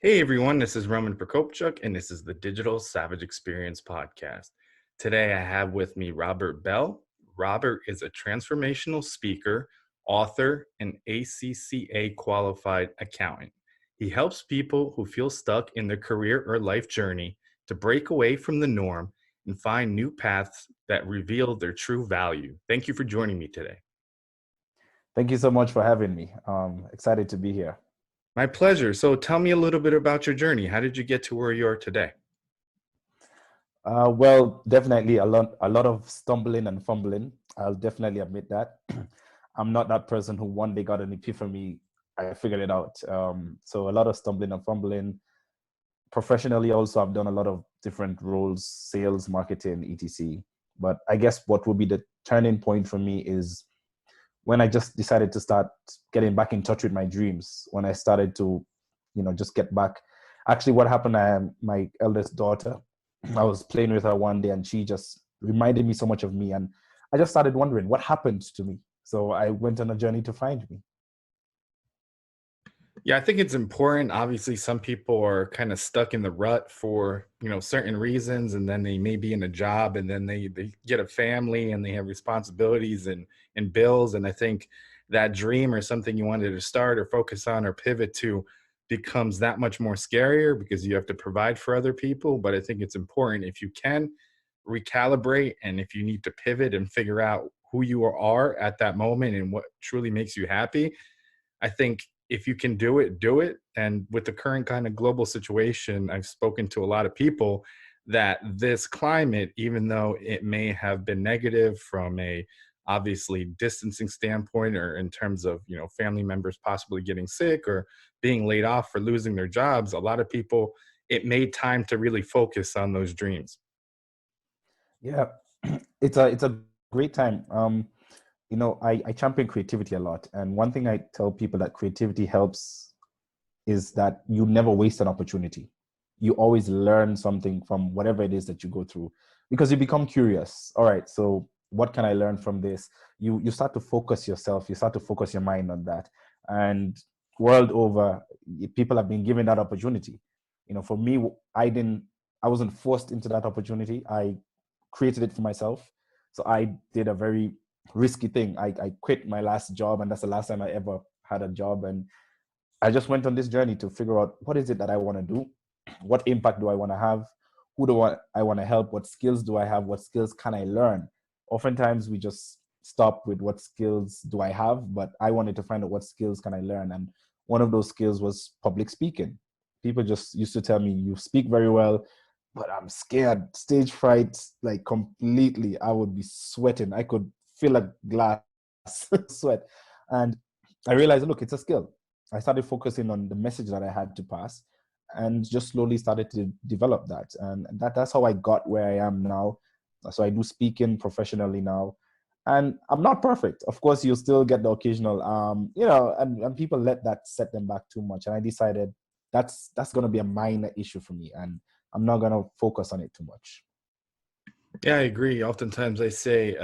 Hey everyone, this is Roman Prokopchuk, and this is the Digital Savage Experience podcast. Today I have with me Robert Belle. Robert is a transformational speaker, author, and ACCA Qualified Accountant. He helps people who feel stuck in their career or life journey to break away from the norm and find new paths that reveal their true value. Thank you for joining me today. Thank you so much for having me. Excited to be here. My pleasure. So tell me a little bit about your journey. How did you get to where you are today? Well, definitely a lot of stumbling and fumbling. I'll definitely admit that. I'm not that person who one day got an epiphany. I figured it out. So a lot of stumbling and fumbling. Professionally, also, I've done a lot of different roles, sales, marketing, etc. But I guess what would be the turning point for me is when I just decided to start getting back in touch with my dreams. When I started to, just get back. Actually, what happened? My eldest daughter. I was playing with her one day and she just reminded me so much of me. And I just started wondering what happened to me. So I went on a journey to find me. Yeah, I think it's important. Obviously, some people are kind of stuck in the rut for, certain reasons, and then they may be in a job and then they get a family and they have responsibilities and bills. And I think that dream or something you wanted to start or focus on or pivot to becomes that much more scarier because you have to provide for other people. But I think it's important if you can recalibrate and if you need to pivot and figure out who you are at that moment and what truly makes you happy. I think if you can do it, do it. And with the current kind of global situation, I've spoken to a lot of people that this climate, even though it may have been negative from a obviously distancing standpoint or in terms of, family members possibly getting sick or being laid off or losing their jobs, a lot of people, it made time to really focus on those dreams. Yeah, it's a great time. I champion creativity a lot. And one thing I tell people that creativity helps is that you never waste an opportunity. You always learn something from whatever it is that you go through because you become curious. All right, so what can I learn from this? You start to focus yourself, you start to focus your mind on that. And world over, people have been given that opportunity. For me, I wasn't forced into that opportunity. I created it for myself. So I did a very risky thing. I quit my last job, and that's the last time I ever had a job. And I just went on this journey to figure out what is it that I want to do, what impact do I want to have, who do I want to help, what skills do I have, what skills can I learn. Oftentimes we just stop with what skills do I have, but I wanted to find out what skills can I learn. And one of those skills was public speaking. People just used to tell me, you speak very well, but I'm scared. Stage fright, like completely. I would be sweating. I could feel a glass sweat. And I realized, look, it's a skill. I started focusing on the message that I had to pass and just slowly started to develop that. And that's how I got where I am now. So I do speaking professionally now. And I'm not perfect. Of course, you'll still get the occasional, and people let that set them back too much. And I decided that's going to be a minor issue for me. And I'm not going to focus on it too much. Yeah, I agree. Oftentimes they say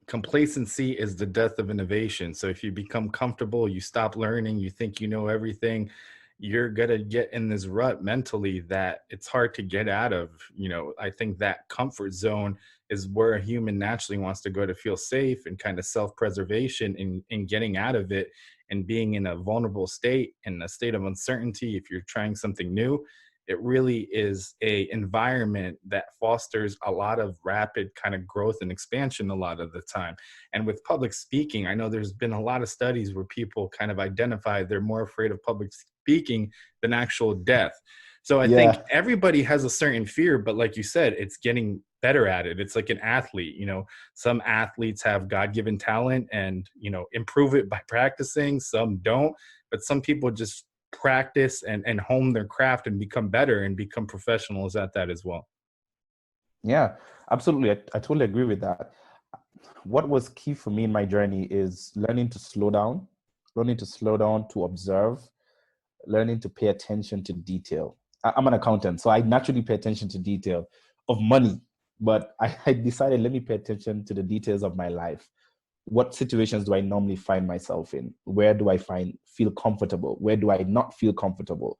complacency is the death of innovation. So if you become comfortable, you stop learning, you think you know everything, you're going to get in this rut mentally that it's hard to get out of. I think that comfort zone is where a human naturally wants to go to feel safe and kind of self-preservation in getting out of it and being in a vulnerable state, in a state of uncertainty if you're trying something new. It really is a environment that fosters a lot of rapid kind of growth and expansion a lot of the time. And with public speaking, I know there's been a lot of studies where people kind of identify they're more afraid of public speaking than actual death. So I think Yeah. everybody has a certain fear, but like you said, it's getting better at it. It's like an athlete. Some athletes have God-given talent and, improve it by practicing. Some don't, but some people just practice and hone their craft and become better and become professionals at that as well. Yeah, absolutely. I totally agree with that. What was key for me in my journey is learning to slow down, to observe, learning to pay attention to detail. I'm an accountant, so I naturally pay attention to detail of money, but I decided let me pay attention to the details of my life. What situations do I normally find myself in? Where do I feel comfortable? Where do I not feel comfortable?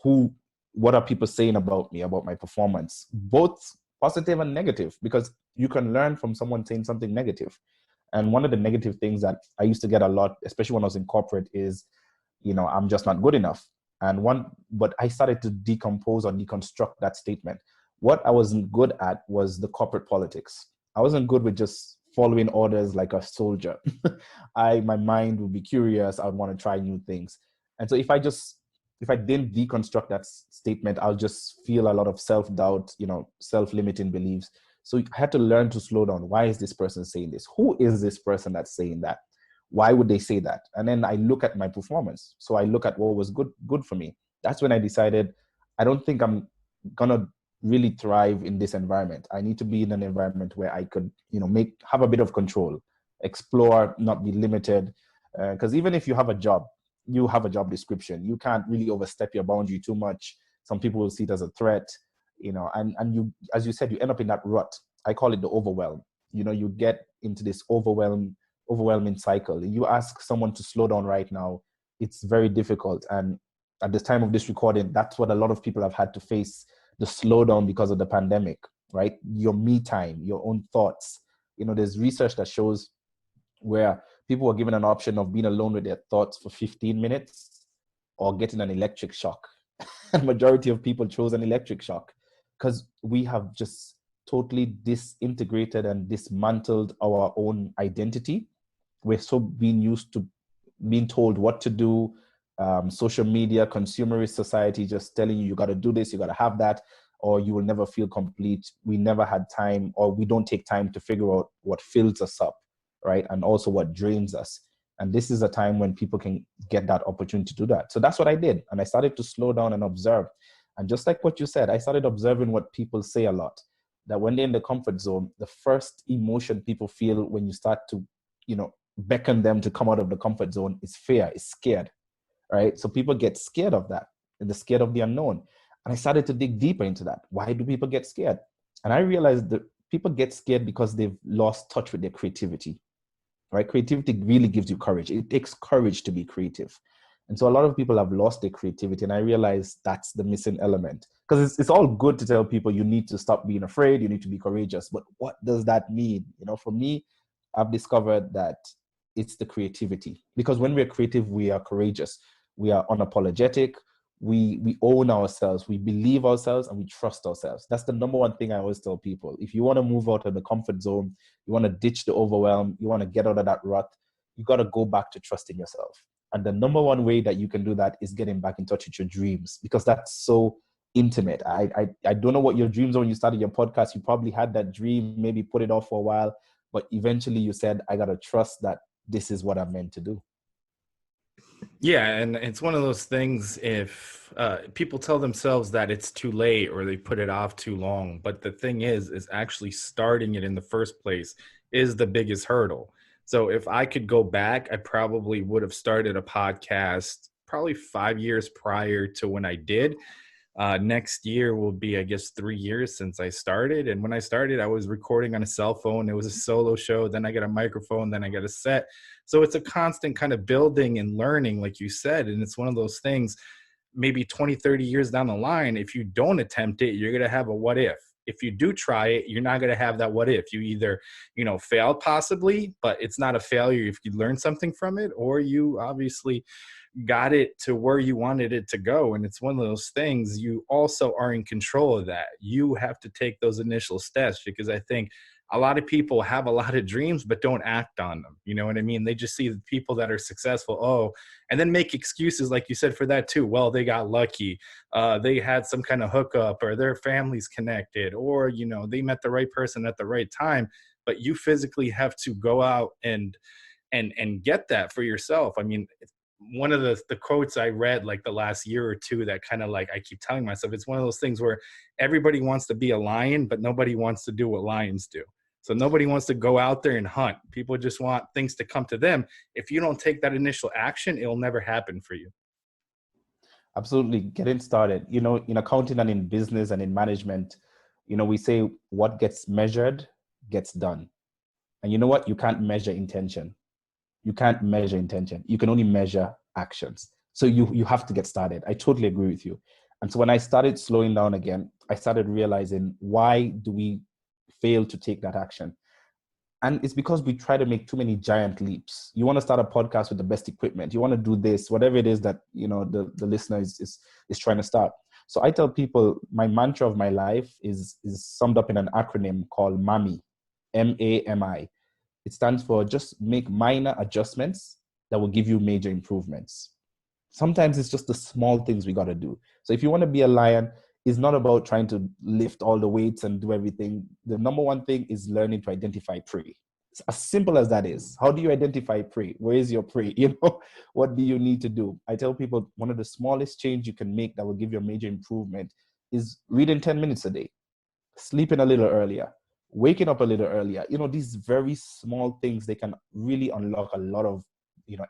who, what are people saying about me, about my performance, both positive and negative, because you can learn from someone saying something negative. And one of the negative things that I used to get a lot, especially when I was in corporate, is, I'm just not good enough. But I started to decompose or deconstruct that statement. What I wasn't good at was the corporate politics. I wasn't good with just following orders like a soldier. My mind would be curious. I would want to try new things. And so if I didn't deconstruct that statement, I'll just feel a lot of self-doubt, self-limiting beliefs. So I had to learn to slow down. Why is this person saying this? Who is this person that's saying that? Why would they say that? And then I look at my performance. So I look at what was good for me. That's when I decided, I don't think I'm gonna really thrive in this environment. I need to be in an environment where I could, have a bit of control, explore, not be limited. Because even if you have a job description. You can't really overstep your boundary too much. Some people will see it as a threat, and you, as you said, you end up in that rut. I call it the overwhelm. You get into this overwhelming cycle. You ask someone to slow down right now, it's very difficult. And at the time of this recording, that's what a lot of people have had to face, the slowdown because of the pandemic, right? Your me time, your own thoughts. There's research that shows where people were given an option of being alone with their thoughts for 15 minutes or getting an electric shock. And majority of people chose an electric shock because we have just totally disintegrated and dismantled our own identity. We're so being used to being told what to do. Social media, consumerist society, just telling you got to do this, you got to have that, or you will never feel complete. We never had time, or we don't take time to figure out what fills us up, right? And also what drains us. And this is a time when people can get that opportunity to do that. So that's what I did. And I started to slow down and observe. And just like what you said, I started observing what people say a lot. That when they're in the comfort zone, the first emotion people feel when you start to, beckon them to come out of the comfort zone is fear, is scared, right? So people get scared of that. And they're scared of the unknown. And I started to dig deeper into that. Why do people get scared? And I realized that people get scared because they've lost touch with their creativity. Right? Creativity really gives you courage. It takes courage to be creative. And so a lot of people have lost their creativity. And I realize that's the missing element. Because it's all good to tell people you need to stop being afraid, you need to be courageous. But what does that mean? For me, I've discovered that it's the creativity. Because when we're creative, we are courageous. We are unapologetic. We own ourselves, we believe ourselves, and we trust ourselves. That's the number one thing I always tell people. If you want to move out of the comfort zone, you want to ditch the overwhelm, you want to get out of that rut, you got to go back to trusting yourself. And the number one way that you can do that is getting back in touch with your dreams, because that's so intimate. I don't know what your dreams are when you started your podcast. You probably had that dream, maybe put it off for a while, but eventually you said, I got to trust that this is what I'm meant to do. Yeah, and it's one of those things, if people tell themselves that it's too late or they put it off too long, but the thing is actually starting it in the first place is the biggest hurdle. So if I could go back, I probably would have started a podcast probably 5 years prior to when I did. Next year will be, I guess, 3 years since I started. And when I started, I was recording on a cell phone. It was a solo show. Then I got a microphone. Then I got a set. So it's a constant kind of building and learning, like you said. And it's one of those things, maybe 20, 30 years down the line, if you don't attempt it, you're going to have a what if. If you do try it, you're not going to have that what if. You either, failed possibly, but it's not a failure if you learn something from it, or you obviously got it to where you wanted it to go. And it's one of those things, you also are in control of that. You have to take those initial steps, because I think a lot of people have a lot of dreams but don't act on them. You know what I mean? They just see the people that are successful, and then make excuses, like you said, for that too. Well, they got lucky, they had some kind of hookup, or their family's connected, or they met the right person at the right time. But you physically have to go out and get that for yourself. I mean, one of the quotes I read like the last year or two that kind of like I keep telling myself, it's one of those things where everybody wants to be a lion, but nobody wants to do what lions do. So nobody wants to go out there and hunt. People just want things to come to them. If you don't take that initial action, it'll never happen for you. Absolutely. Getting started, in accounting and in business and in management, we say what gets measured gets done. And you know what? You can't measure intention. You can't measure intention. You can only measure actions. So you have to get started. I totally agree with you. And so when I started slowing down again, I started realizing, why do we fail to take that action? And it's because we try to make too many giant leaps. You want to start a podcast with the best equipment. You want to do this, whatever it is that, the listener is trying to start. So I tell people, my mantra of my life is summed up in an acronym called MAMI, MAMI. It stands for just make minor adjustments that will give you major improvements. Sometimes it's just the small things we got to do. So if you want to be a lion, it's not about trying to lift all the weights and do everything. The number one thing is learning to identify prey. It's as simple as that is. How do you identify prey? Where is your prey? What do you need to do? I tell people, one of the smallest change you can make that will give you a major improvement is reading 10 minutes a day, sleeping a little earlier, waking up a little earlier. These very small things, they can really unlock a lot of,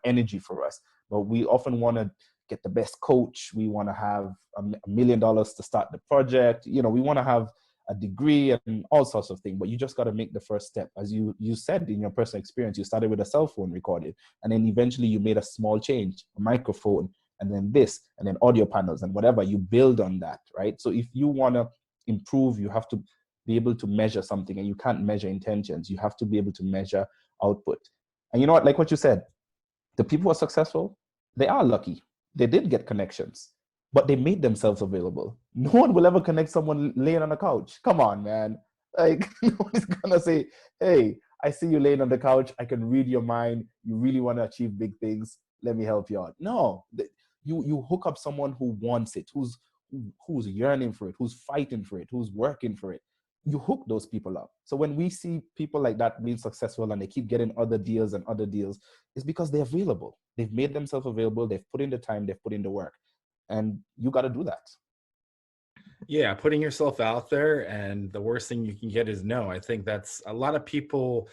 energy for us. But we often want to get the best coach. We want to have $1 million to start the project. We want to have a degree and all sorts of things, but you just got to make the first step. As you said in your personal experience, you started with a cell phone recording, and then eventually you made a small change, a microphone, and then this, and then audio panels and whatever. You build on that, right? So if you want to improve, you have to be able to measure something, and you can't measure intentions. You have to be able to measure output. And you know what, like what you said, the people who are successful, they are lucky. They did get connections, but they made themselves available. No one will ever connect someone laying on the couch. Come on, man. Like, nobody's gonna say, hey, I see you laying on the couch. I can read your mind. You really want to achieve big things. Let me help you out. No, you hook up someone who wants it, who's yearning for it, who's fighting for it, who's working for it. You hook those people up. So when we see people like that being successful and they keep getting other deals and other deals, it's because they're available. They've made themselves available. They've put in the time. They've put in the work. And you got to do that. Yeah, putting yourself out there, and the worst thing you can get is no. I think that's a lot of people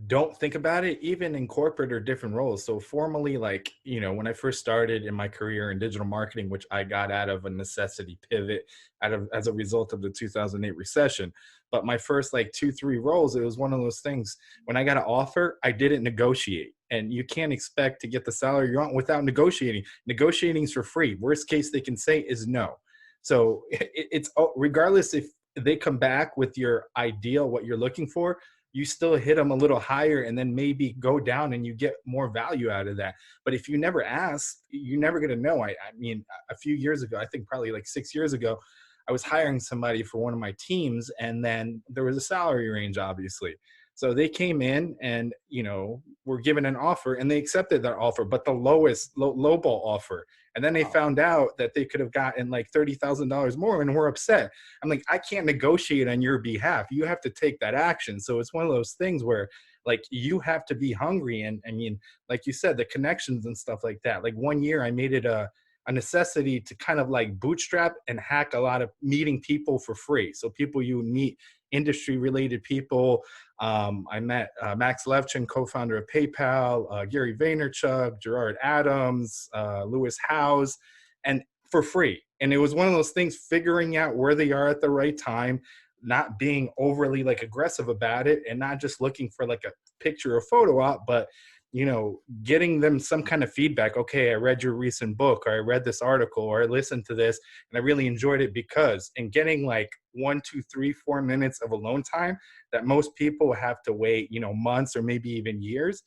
don't think about it, even in corporate or different roles. So formally, like, when I first started in my career in digital marketing, which I got out of a necessity pivot as a result of the 2008 recession. But my first like 2, 3 roles, it was one of those things. When I got an offer, I didn't negotiate. And you can't expect to get the salary you want without negotiating. Negotiating is for free. Worst case they can say is no. So it's regardless if they come back with your ideal, what you're looking for, you still hit them a little higher and then maybe go down and you get more value out of that. But if you never ask, you're never going to know. I mean, a few years ago, I think probably like 6 years ago, I was hiring somebody for one of my teams, and then there was a salary range, obviously. So they came in and, were given an offer, and they accepted that offer, but the lowest lowball offer. And then they found out that they could have gotten like $30,000 more and were upset. I'm like, I can't negotiate on your behalf. You have to take that action. So it's one of those things where like you have to be hungry. And I mean, like you said, the connections and stuff like that. Like one year I made it a necessity to kind of like bootstrap and hack a lot of meeting people for free. So people you meet, industry related people. I met Max Levchin, co-founder of PayPal, Gary Vaynerchuk, Gerard Adams, Lewis Howes, and for free. And it was one of those things, figuring out where they are at the right time, not being overly like aggressive about it, and not just looking for like a picture or photo op, but getting them some kind of feedback. Okay, I read your recent book, or I read this article, or I listened to this and I really enjoyed it because, and getting like 1, 2, 3, 4 minutes of alone time that most people have to wait, months or maybe even years,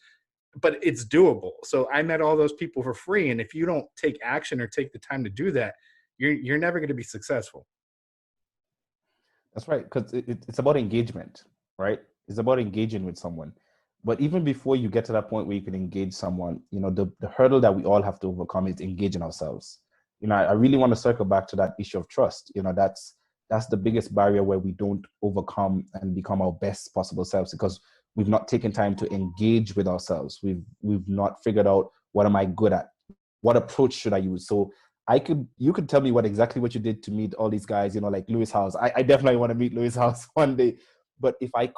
but it's doable. So I met all those people for free. And if you don't take action or take the time to do that, you're never going to be successful. That's right. Because it's about engagement, right? It's about engaging with someone. But even before you get to that point where you can engage someone, the hurdle that we all have to overcome is engaging ourselves. I really want to circle back to that issue of trust. That's the biggest barrier where we don't overcome and become our best possible selves, because we've not taken time to engage with ourselves. We've not figured out, what am I good at? What approach should I use? So you could tell me exactly what you did to meet all these guys, like Lewis House. I definitely want to meet Lewis House one day. But if I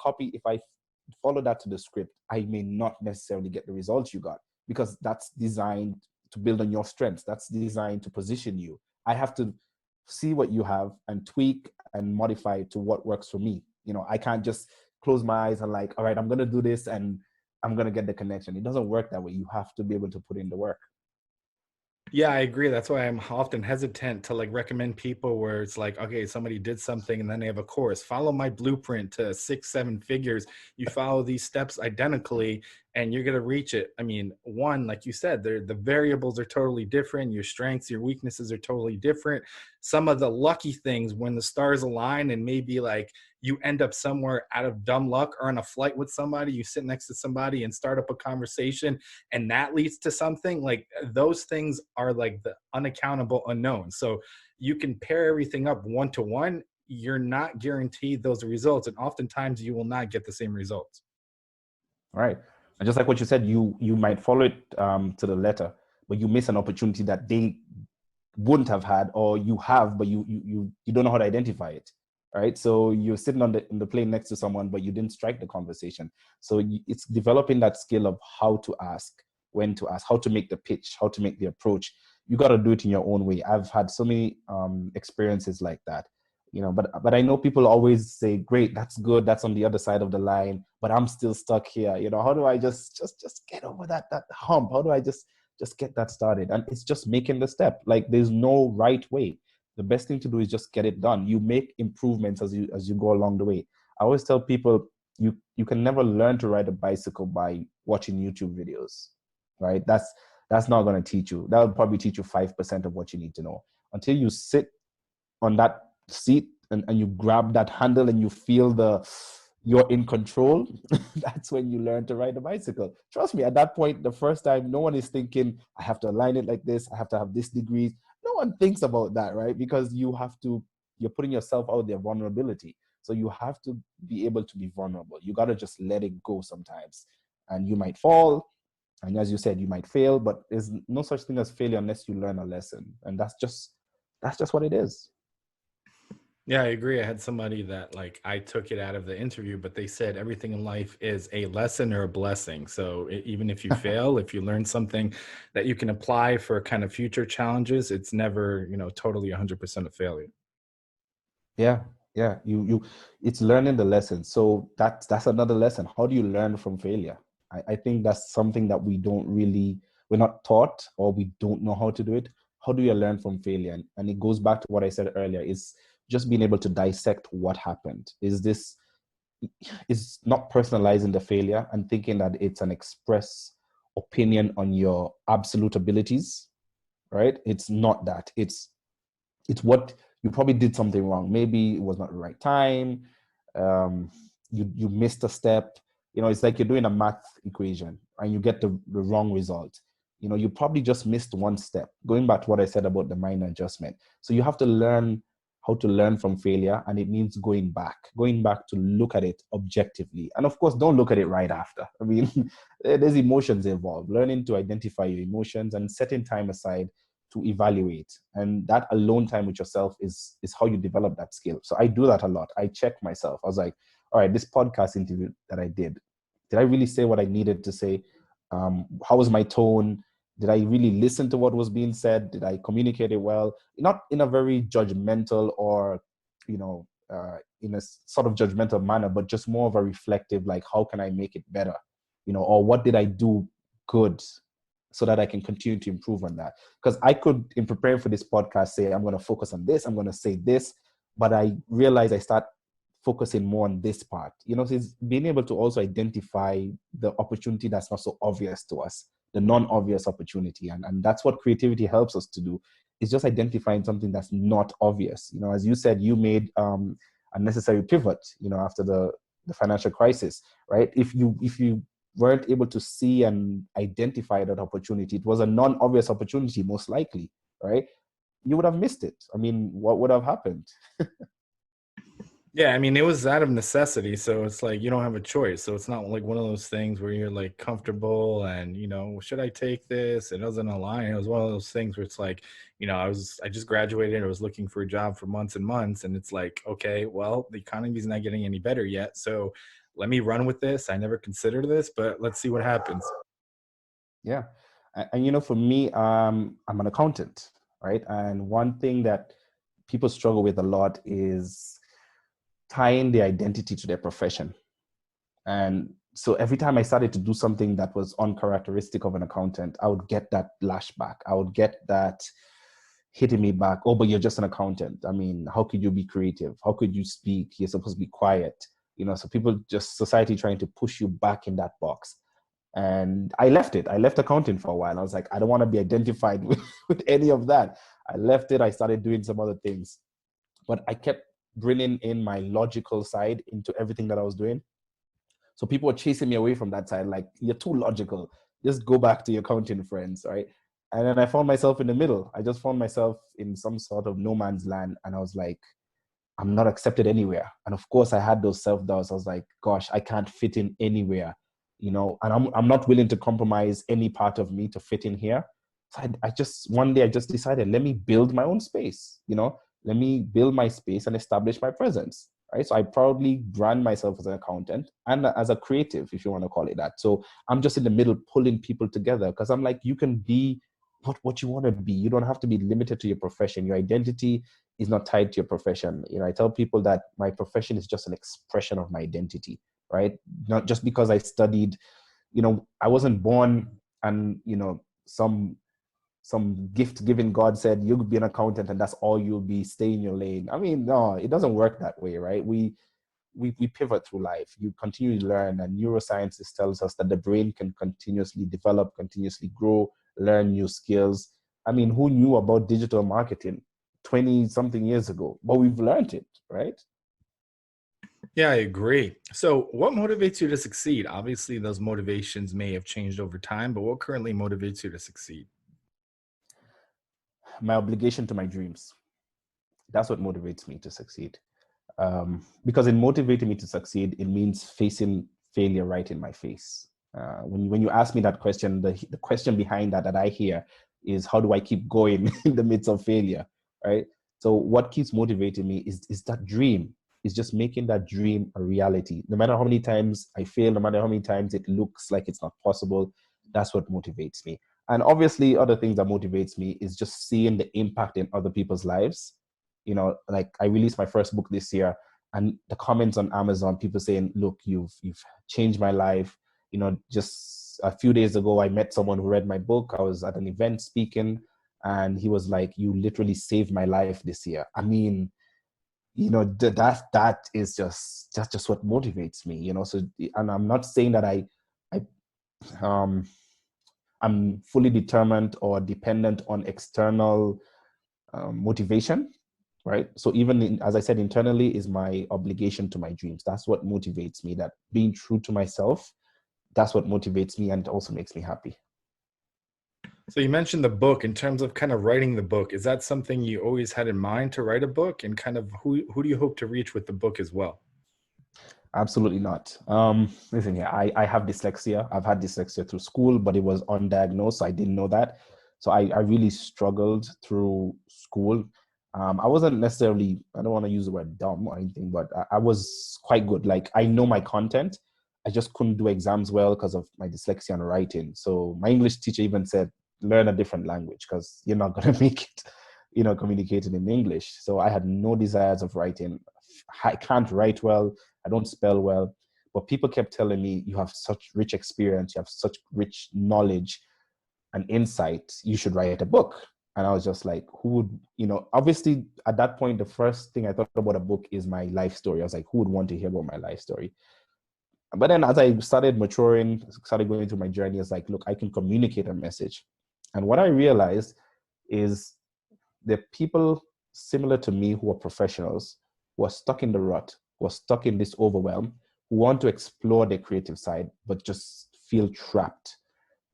follow that to the script, I may not necessarily get the results you got, because that's designed to build on your strengths. That's designed to position you. I have to see what you have and tweak and modify it to what works for me. I can't just close my eyes and like, all right, I'm going to do this and I'm going to get the connection. It doesn't work that way. You have to be able to put in the work. Yeah, I agree. That's why I'm often hesitant to like recommend people where it's like, okay, somebody did something and then they have a course. Follow my blueprint to 6, 7 figures. You follow these steps identically and you're gonna reach it. I mean, one, like you said, the variables are totally different. Your strengths, your weaknesses are totally different. Some of the lucky things when the stars align and maybe like you end up somewhere out of dumb luck or on a flight with somebody, you sit next to somebody and start up a conversation and that leads to something like those things are like the unaccountable unknown. So you can pair everything up one to one, you're not guaranteed those results and oftentimes you will not get the same results. Right. And just like what you said, you might follow it to the letter, but you miss an opportunity that they wouldn't have had, or you have, but you don't know how to identify it. Right. So you're sitting on the plane next to someone, but you didn't strike the conversation. So it's developing that skill of how to ask, when to ask, how to make the pitch, how to make the approach. You got to do it in your own way. I've had so many experiences like that, but I know people always say, great, that's good, that's on the other side of the line, but I'm still stuck here. How do I just get over that hump? How do I just get that started? And it's just making the step. Like, there's no right way. The best thing to do is just get it done. You make improvements as you go along the way. I always tell people, you can never learn to ride a bicycle by watching YouTube videos, right? That's not going to teach you. That'll probably teach you 5% of what you need to know. Until you sit on that seat and you grab that handle and you feel you're in control, that's when you learn to ride a bicycle. Trust me, at that point, the first time, no one is thinking, I have to align it like this, I have to have this degree. No one thinks about that, right? Because you're putting yourself out there, vulnerability. So you have to be able to be vulnerable. You got to just let it go sometimes. And you might fall. And as you said, you might fail, but there's no such thing as failure unless you learn a lesson. And that's just what it is. Yeah, I agree. I had somebody that like I took it out of the interview, but they said everything in life is a lesson or a blessing. So even if you fail, if you learn something that you can apply for kind of future challenges, it's never, totally 100% a failure. Yeah, yeah. It's learning the lesson. So that's another lesson. How do you learn from failure? I think that's something that we're not taught, or we don't know how to do it. How do you learn from failure? And it goes back to what I said earlier, is just being able to dissect what happened. Is not personalizing the failure and thinking that it's an express opinion on your absolute abilities, right? It's not that. It's what you probably did something wrong. Maybe it was not the right time. Um, you missed a step. It's like you're doing a math equation and you get the wrong result. You probably just missed one step. Going back to what I said about the minor adjustment. So you have to learn how to learn from failure, and it means going back to look at it objectively. And of course, don't look at it right after. I mean, there's emotions involved. Learning to identify your emotions and setting time aside to evaluate, and that alone time with yourself is how you develop that skill. So I do that a lot. I check myself. I was like, all right, this podcast interview that I did I really say what I needed to say? How was my tone? Did I really listen to what was being said? Did I communicate it well? Not in a very judgmental or in a sort of judgmental manner, but just more of a reflective, like, how can I make it better? Or what did I do good so that I can continue to improve on that? Because I could, in preparing for this podcast, say, I'm going to focus on this, I'm going to say this, but I realize I start focusing more on this part. So it's being able to also identify the opportunity that's not so obvious to us, the non-obvious opportunity. And that's what creativity helps us to do, is just identifying something that's not obvious. As you said, you made a necessary pivot, after the financial crisis, right? If you weren't able to see and identify that opportunity, it was a non-obvious opportunity, most likely, right? You would have missed it. I mean, what would have happened? Yeah, I mean, it was out of necessity, so it's like you don't have a choice. So it's not like one of those things where you're like comfortable and should I take this? It doesn't align. It was one of those things where it's like, I just graduated, I was looking for a job for months and months, and it's like, okay, well, the economy's not getting any better yet. So let me run with this. I never considered this, but let's see what happens. Yeah. And for me, I'm an accountant, right? And one thing that people struggle with a lot is tying their identity to their profession. And so every time I started to do something that was uncharacteristic of an accountant, I would get that lashback. I would get that hitting me back. Oh, but you're just an accountant. I mean, how could you be creative? How could you speak? You're supposed to be quiet. You know, so people just society trying to push you back in that box. And I left it. I left accounting for a while. I was like, I don't want to be identified with any of that. I left it. I started doing some other things, but I kept bringing in my logical side into everything that I was doing. So people were chasing me away from that side, like, you're too logical. Just go back to your accounting friends, right? And then I found myself in the middle. I just found myself in some sort of no man's land. And I was like, I'm not accepted anywhere. And of course, I had those self-doubts. I was like, gosh, I can't fit in anywhere, you know, and I'm not willing to compromise any part of me to fit in here. So I just, one day I just decided, let me build my own space, you know, let me build my space and establish my presence, right? So I proudly brand myself as an accountant and as a creative, if you want to call it that. So I'm just in the middle pulling people together because I'm like, you can be what you want to be. You don't have to be limited to your profession. Your identity is not tied to your profession. You know, I tell people that my profession is just an expression of my identity, right? Not just because I studied, you know, I wasn't born and, you know, some gift given God said you'll be an accountant and that's all you'll be, stay in your lane. I mean, no, it doesn't work that way, right? We pivot through life. You continue to learn, and neurosciences tells us that the brain can continuously develop, continuously grow, learn new skills. I mean, who knew about digital marketing 20 something years ago? But we've learned it, right? Yeah, I agree. So, what motivates you to succeed? Obviously, those motivations may have changed over time, but what currently motivates you to succeed? My obligation to my dreams. That's what motivates me to succeed. Because in motivating me to succeed, it means facing failure right in my face. When you ask me that question, the question behind that I hear is, how do I keep going in the midst of failure, right? So what keeps motivating me is that dream, is just making that dream a reality. No matter how many times I fail, no matter how many times it looks like it's not possible, that's what motivates me. And obviously, other things that motivates me is just seeing the impact in other people's lives. You know, like I released my first book this year, and the comments on Amazon, people saying, look, you've changed my life. You know, just a few days ago, I met someone who read my book. I was at an event speaking, and he was like, you literally saved my life this year. I mean, you know, that is just what motivates me, you know. So, and I'm not saying that I um I'm fully determined or dependent on external motivation, right? So even as I said, internally is my obligation to my dreams. That's what motivates me. That being true to myself, that's what motivates me, and it also makes me happy. So, you mentioned the book. In terms of kind of writing the book, is that something you always had in mind to write a book? And kind of who do you hope to reach with the book as well? Absolutely not. Listen here, I have dyslexia. I've had dyslexia through school, but it was undiagnosed, so I didn't know that. So I really struggled through school. I wasn't necessarily, I don't want to use the word dumb or anything, but I was quite good. Like, I know my content. I just couldn't do exams well because of my dyslexia and writing. So my English teacher even said, learn a different language because you're not going to make it, you know, communicating in English. So I had no desires of writing. I can't write well. I don't spell well, but people kept telling me, you have such rich experience, you have such rich knowledge and insight, you should write a book. And I was just like, who would, you know, obviously at that point, the first thing I thought about a book is my life story. I was like, who would want to hear about my life story? But then as I started maturing, started going through my journey, it's like, look, I can communicate a message. And what I realized is the people similar to me who are professionals, who are stuck in the rut, who are stuck in this overwhelm, who want to explore their creative side, but just feel trapped.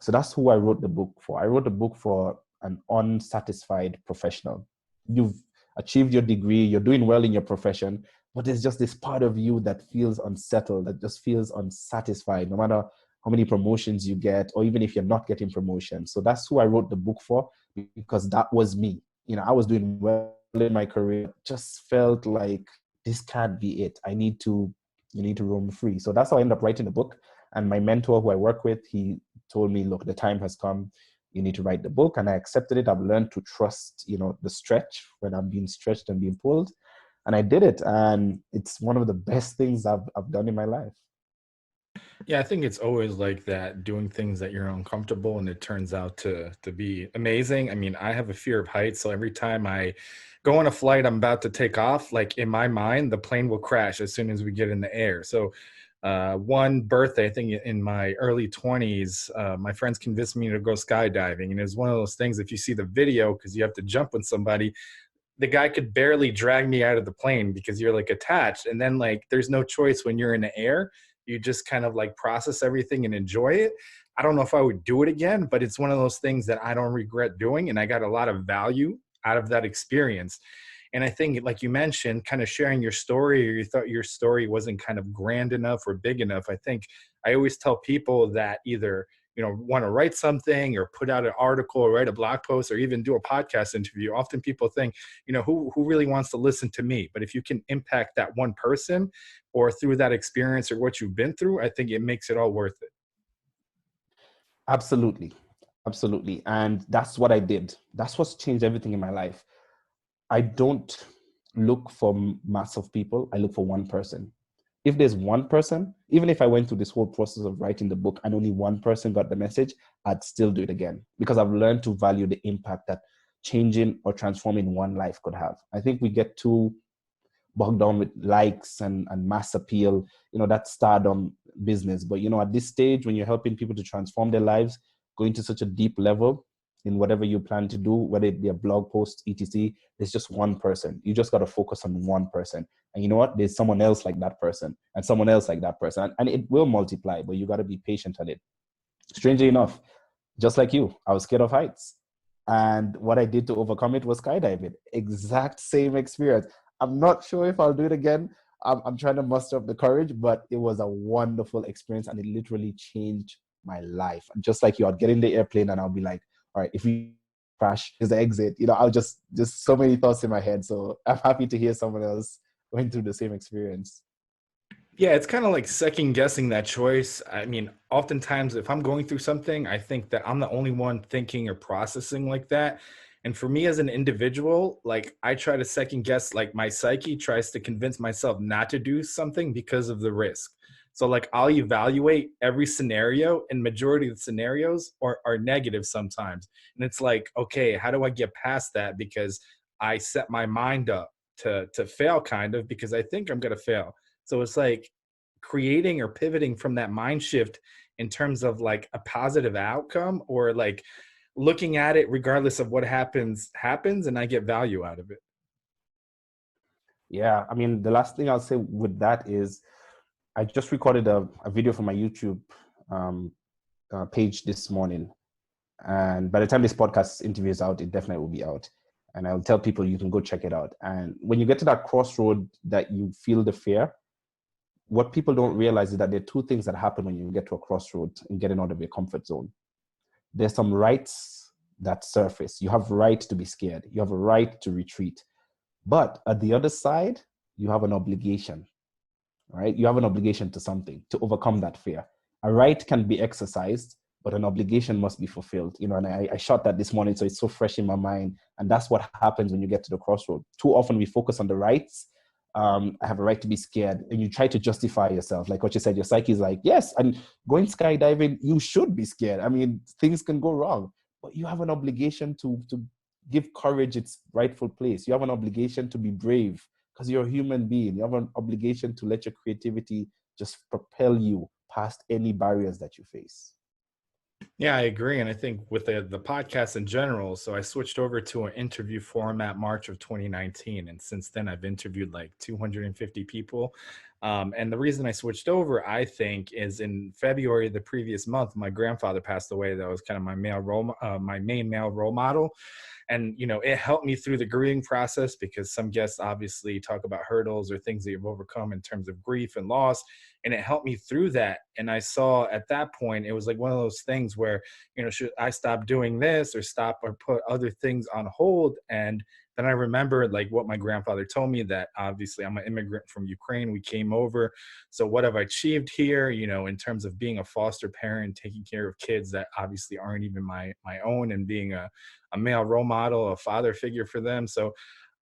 So that's who I wrote the book for. I wrote the book for an unsatisfied professional. You've achieved your degree, you're doing well in your profession, but there's just this part of you that feels unsettled, that just feels unsatisfied, no matter how many promotions you get, or even if you're not getting promotions. So that's who I wrote the book for, because that was me. You know, I was doing well in my career, just felt like this can't be it. You need to roam free. So that's how I ended up writing the book. And my mentor who I work with, he told me, look, the time has come. You need to write the book. And I accepted it. I've learned to trust, you know, the stretch when I'm being stretched and being pulled. And I did it. And it's one of the best things I've done in my life. Yeah, I think it's always like that, doing things that you're uncomfortable and it turns out to be amazing. I mean, I have a fear of heights, so every time I go on a flight, I'm about to take off, like in my mind, the plane will crash as soon as we get in the air. So one birthday, I think in my early 20s, my friends convinced me to go skydiving. And it's one of those things, if you see the video, because you have to jump with somebody, the guy could barely drag me out of the plane because you're like attached. And then like there's no choice when you're in the air. You just kind of like process everything and enjoy it. I don't know if I would do it again, but it's one of those things that I don't regret doing. And I got a lot of value out of that experience. And I think, like you mentioned, kind of sharing your story, or you thought your story wasn't kind of grand enough or big enough. I think I always tell people that either, want to write something or put out an article or write a blog post or even do a podcast interview. Often people think, who really wants to listen to me? But if you can impact that one person or through that experience or what you've been through, I think it makes it all worth it. Absolutely. Absolutely. And that's what I did. That's what's changed everything in my life. I don't look for mass of people. I look for one person. If there's one person, even if I went through this whole process of writing the book and only one person got the message, I'd still do it again because I've learned to value the impact that changing or transforming one life could have. I think we get too bogged down with likes and mass appeal, that stardom business. But, at this stage, when you're helping people to transform their lives, going to such a deep level in whatever you plan to do, whether it be a blog post, etc., there's just one person. You just got to focus on one person. And you know what? There's someone else like that person and someone else like that person. And it will multiply, but you got to be patient on it. Strangely enough, just like you, I was scared of heights. And what I did to overcome it was skydiving. Exact same experience. I'm not sure if I'll do it again. I'm trying to muster up the courage, but it was a wonderful experience and it literally changed my life. Just like you, I'd get in the airplane and I'll be like, all right, if we crash, is the exit. I'll just so many thoughts in my head. So I'm happy to hear someone else going through the same experience. Yeah, it's kind of like second guessing that choice. I mean, oftentimes if I'm going through something, I think that I'm the only one thinking or processing like that. And for me as an individual, like I try to second guess, like my psyche tries to convince myself not to do something because of the risk. So like I'll evaluate every scenario, and majority of the scenarios are negative sometimes. And it's like, okay, how do I get past that? Because I set my mind up to fail kind of because I think I'm gonna fail. So it's like creating or pivoting from that mind shift in terms of like a positive outcome, or like looking at it regardless of what happens, and I get value out of it. Yeah, I mean, the last thing I'll say with that is I just recorded a video for my YouTube um, page this morning. And by the time this podcast interview is out, it definitely will be out. And I'll tell people you can go check it out. And when you get to that crossroad that you feel the fear, what people don't realize is that there are two things that happen when you get to a crossroad and getting out of your comfort zone. There's some rights that surface. You have a right to be scared. You have a right to retreat. But at the other side, you have an obligation, right? You have an obligation to something to overcome that fear. A right can be exercised, but an obligation must be fulfilled. And I shot that this morning, so it's so fresh in my mind. And that's what happens when you get to the crossroad. Too often we focus on the rights. I have a right to be scared, and you try to justify yourself. Like what you said, your psyche is like, yes, and going skydiving, you should be scared. I mean, things can go wrong, but you have an obligation to give courage its rightful place. You have an obligation to be brave because you're a human being. You have an obligation to let your creativity just propel you past any barriers that you face. Yeah, I agree. And I think with the podcast in general, so I switched over to an interview format March of 2019. And since then, I've interviewed like 250 people. And the reason I switched over, I think, is in February of the previous month, my grandfather passed away. That was kind of my main male role model. And it helped me through the grieving process, because some guests obviously talk about hurdles or things that you've overcome in terms of grief and loss, and it helped me through that. And I saw at that point it was like one of those things where, should I stop doing this or stop or put other things on hold? And then I remembered like what my grandfather told me, that obviously I'm an immigrant from Ukraine, we came over, so what have I achieved here, in terms of being a foster parent, taking care of kids that obviously aren't even my own, and being a male role model, a father figure for them. So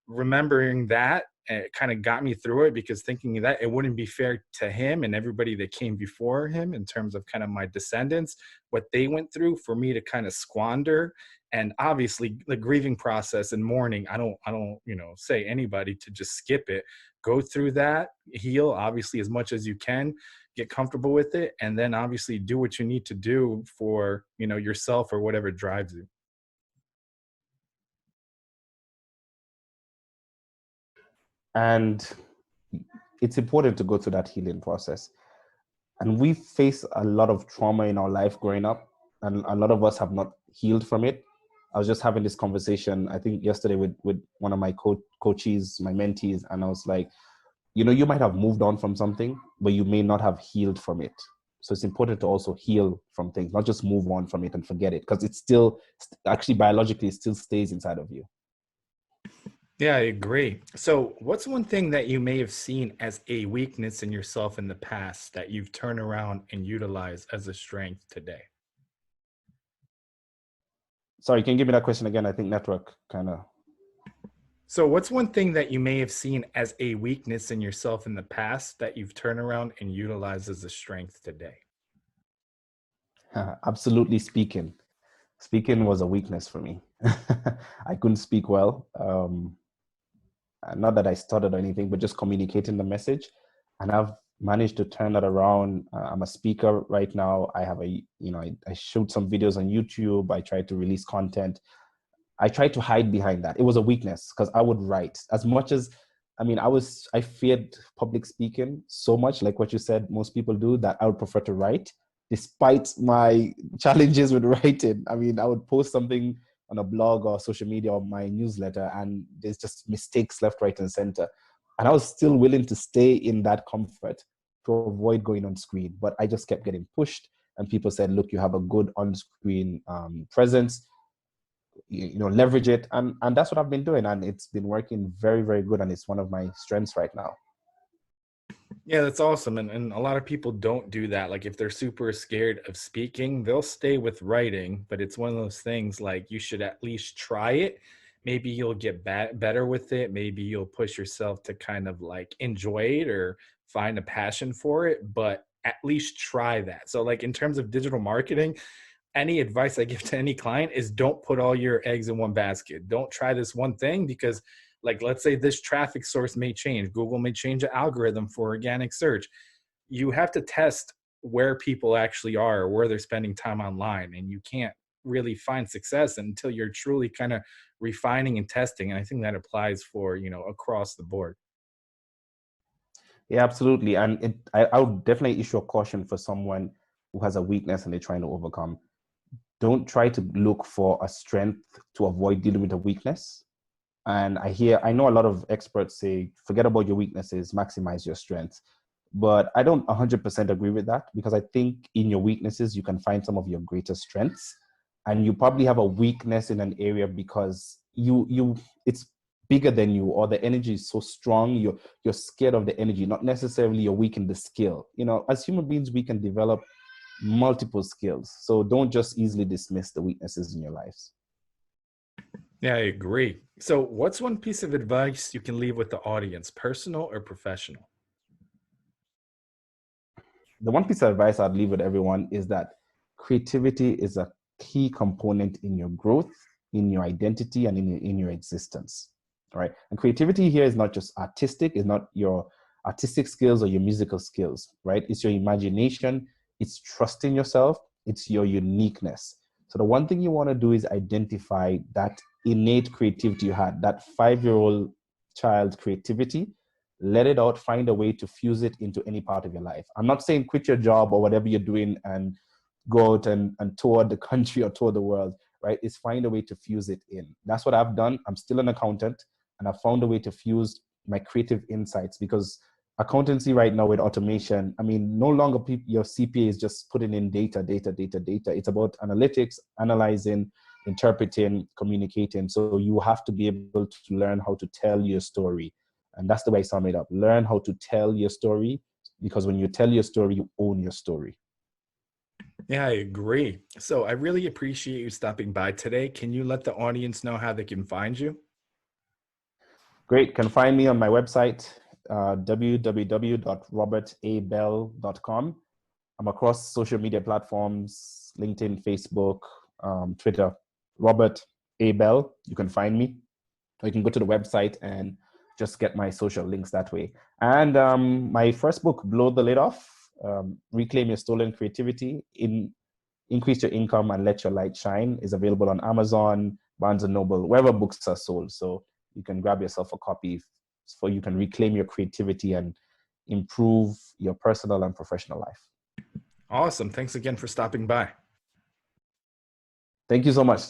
remembering that and it kind of got me through it, because thinking that it wouldn't be fair to him and everybody that came before him in terms of kind of my descendants, what they went through, for me to kind of squander. And obviously the grieving process and mourning, I don't say anybody to just skip it. Go through that, heal obviously as much as you can, get comfortable with it, and then obviously do what you need to do for yourself or whatever drives you. And it's important to go through that healing process. And we face a lot of trauma in our life growing up, and a lot of us have not healed from it. I was just having this conversation, I think yesterday, with one of my coaches, my mentees, and I was like, you might have moved on from something, but you may not have healed from it. So it's important to also heal from things, not just move on from it and forget it, because it's still, actually biologically, it still stays inside of you. Yeah, I agree. So, what's one thing that you may have seen as a weakness in yourself in the past that you've turned around and utilized as a strength today? Sorry, can you give me that question again? I think network kind of. So, what's one thing that you may have seen as a weakness in yourself in the past that you've turned around and utilized as a strength today? Absolutely speaking. Speaking was a weakness for me. I couldn't speak well. Not that I stuttered or anything, but just communicating the message. And I've managed to turn that around. I'm a speaker right now. I have I shoot some videos on YouTube. I try to release content. I tried to hide behind that. It was a weakness because I would write as much as, I feared public speaking so much, like what you said, most people do, that I would prefer to write despite my challenges with writing. I would post something on a blog or social media or my newsletter, and there's just mistakes left, right, and center. And I was still willing to stay in that comfort to avoid going on screen. But I just kept getting pushed, and people said, look, you have a good on-screen presence, leverage it, and that's what I've been doing, and it's been working very, very good, and it's one of my strengths right now. Yeah, that's awesome. And a lot of people don't do that. Like, if they're super scared of speaking, they'll stay with writing. But it's one of those things, like, you should at least try it. Maybe you'll get better with it. Maybe you'll push yourself to kind of like enjoy it or find a passion for it, but at least try that. So, like, in terms of digital marketing, any advice I give to any client is don't put all your eggs in one basket. Don't try this one thing, because, like, let's say this traffic source may change. Google may change the algorithm for organic search. You have to test where people actually are or where they're spending time online. And you can't really find success until you're truly kind of refining and testing. And I think that applies for, across the board. Yeah, absolutely. And I would definitely issue a caution for someone who has a weakness and they're trying to overcome. Don't try to look for a strength to avoid dealing with a weakness. And I know a lot of experts say, forget about your weaknesses, maximize your strengths. But I don't 100% agree with that, because I think in your weaknesses, you can find some of your greatest strengths. And you probably have a weakness in an area because it's bigger than you, or the energy is so strong, you're scared of the energy, not necessarily you're weak in the skill. As human beings, we can develop multiple skills. So don't just easily dismiss the weaknesses in your lives. Yeah, I agree. So, what's one piece of advice you can leave with the audience, personal or professional? The one piece of advice I'd leave with everyone is that creativity is a key component in your growth, in your identity, and in your existence. All right. And creativity here is not just artistic, it's not your artistic skills or your musical skills, right? It's your imagination, it's trusting yourself, it's your uniqueness. So the one thing you want to do is identify that innate creativity you had, that 5-year-old child creativity. Let it out, find a way to fuse it into any part of your life. I'm not saying quit your job or whatever you're doing and go out and tour the country or tour the world, right? It's find a way to fuse it in. That's what I've done. I'm still an accountant, and I've found a way to fuse my creative insights, because accountancy right now with automation, no longer your CPA is just putting in data. It's about analytics, analyzing, interpreting, communicating. So you have to be able to learn how to tell your story. And that's the way I sum it up. Learn how to tell your story, because when you tell your story, you own your story. Yeah, I agree. So, I really appreciate you stopping by today. Can you let the audience know how they can find you? Great. Can find me on my website, www.robertabell.com. I'm across social media platforms, LinkedIn, Facebook, Twitter. Robert A. Bell. You can find me. Or you can go to the website and just get my social links that way. And my first book, Blow the Lid Off, Reclaim Your Stolen Creativity, Increase Your Income and Let Your Light Shine, is available on Amazon, Barnes & Noble, wherever books are sold. So you can grab yourself a copy so you can reclaim your creativity and improve your personal and professional life. Awesome. Thanks again for stopping by. Thank you so much.